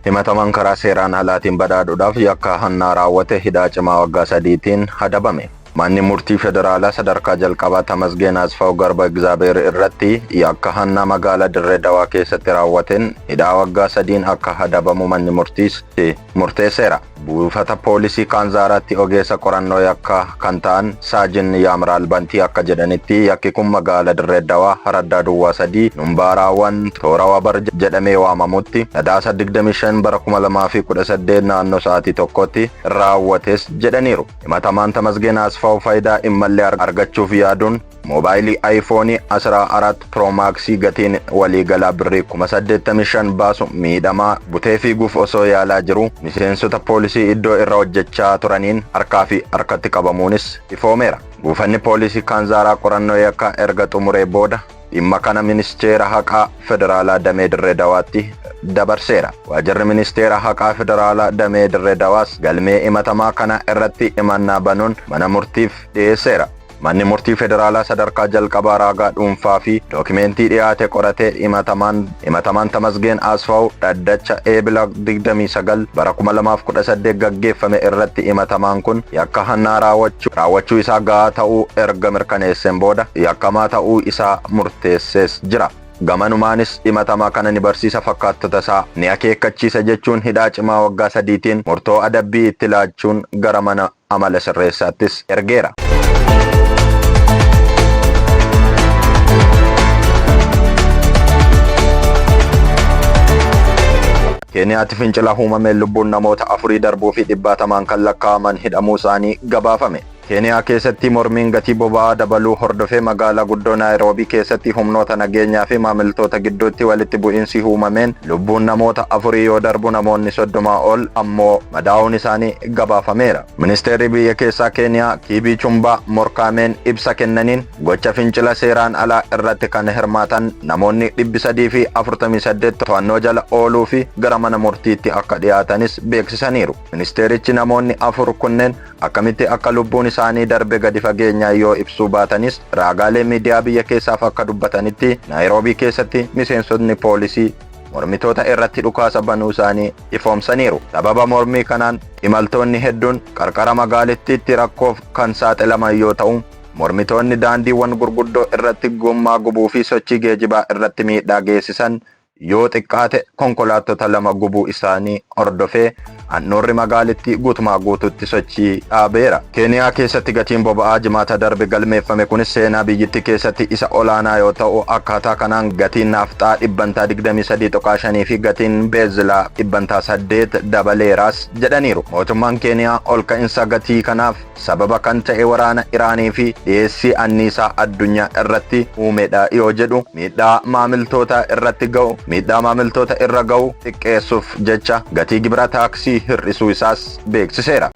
himataman karaa seeraan alaatiin badhaadhuudhaaf yakka hannaa raawwate hidhaa cimaa waggaa 3tiin adabame. Manni murtii federaalaa sadarkaa jalqabaa Tamasgeen Asfaw Garba Egzaabeer irratti yakka hannaa magaalaa Dirree Dawaa keessatti raawwateen hidhaa waggaa 3 akka adabamu manni murteesseera. Buufata poolisii Kaanzaaraatti ogeessa qorannoo yakka kan ta'an Saajin Yaamraal Bantii akka jedhanitti yakki kun magaalaa Dirree Dawaa Haraddaa Duwwaa 3 Numbaaraawwan Toora Wabar jedhamee waamamutti Sadaasa 25 bara 2018 naannoo sa'aatii tokkotti raawwates jedhaniiru. Himatamaan Tamasgeen Asfaw faayidaa immallee argachuuf yaaduun moobaayilii iPhone 14 Pro Max gatiin waliigalaa birrii 85,000 baasu miidhamaa butee fiiguuf osoo yaalaa jiru miseensota poolisii iddoo irra hojjechaa turaniin harkaa fi harkatti qabamuunis ifoomeera. Buufanni poolisii Kaanzaaraa qorannoo yakka erga xumuree booda dhimma kana ministeera haqaa federaalaa Damee Dirree Dawaatti dabarseera. Waajjirri ministeera haqaa federaalaa Damee Dirree Dawaas galmee himatamaa kana irratti himannaa banuun mana murtiif dhiyeesseera. Manni murtii federaalaa sadarkaa jalqabaa raagaa dhuunfaa fi dookimentii dhiyaate qoratee himatamaan Tamasgeen Asfaw dhaddacha eebila 29 bara 2018 gaggeeffame irratti himatamaan kun yakka hannaa raawwachuu isaa gahaa ta'uu erga mirkaneesseen booda yakkamaa ta'uu isaa murteessees jira. Gamanumaanis himatamaa kana ni barsiisa fakkaattota isaa ni akeekkachiisa jechuun hidhaa cimaa waggaa 3tiin murtoo adabbii itti laachuun gara mana amala sirreessaattis ergeera. Keeniyaatti fincila uumameen lubbuun namoota 4 darbuu fi 100 kan lakkaa'aman hidhamuu isaanii gabaafame. Keeniyaa keessatti mormiin gatii boba'aa dabaluu hordofee magaalaa guddoo Naayiroobii keessatti humnoota nageenyaa fi maamiltoota gidduutti walitti bu'iinsi uumameen lubbuun namoota 4 yoo darbu namoonni 30 ol ammoo madaa'uun isaanii gabaafameera. Ministeerri biyya keessaa Keeniyaa Kiibii Chumbaa Morkaameen ibsa kennaniin gocha fincila seeraan alaa irratti kan hirmaatan namoonni 348 to'annoo jala ooluu fi gara mana murtiitti akka dhiyaatanis beeksisaniiru. Ministeerichi namoonni 4 kunneen akkamitti akka lubbuun isaanii darbe gadi fageenyaa yoo ibsuu baatanis raagaalee miidiyaa biyya keessaaf akka dubbatanitti Naayiroobii keessatti miseensonni poolisii mormitoota irratti dhukaasa banuu isaanii ifoomsaniiru. Sababa mormii kanaan imaltoonni hedduun qarqara magaalittiitti rakkoof kan saaxilaman yoo ta'u mormitoonni daandiiwwan gurguddoo irratti gommaa gubuu fi sochii geejibaa irratti miidhaa geessisan yoo xiqqaate konkolaattota 2 gubuu isaanii hordofee handhuurri magaalittii guutumaa guututti sochii dhaabeera. Keeniyaa keessatti gatiin boba'aa jimaata darbe galmeeffame kunis seenaa biyyittii keessatti isa olaanaa yoo ta'u akkaataa kanaan gatiin naafxaa 23.5 fi gatiin beenzilaa 8% dabaleeraas jedhaniiru. Mootummaan Keeniyaa ol ka'insa gatii kanaaf sababa kan ta'e waraana Iraanii fi dhiyeessii anniisaa addunyaa irratti uumedha yoo jedhu miidhaa maamiltoota irra ga'u xiqqeessuuf jecha gatii gibira taaksii hir'isuu isaas beeksiseera.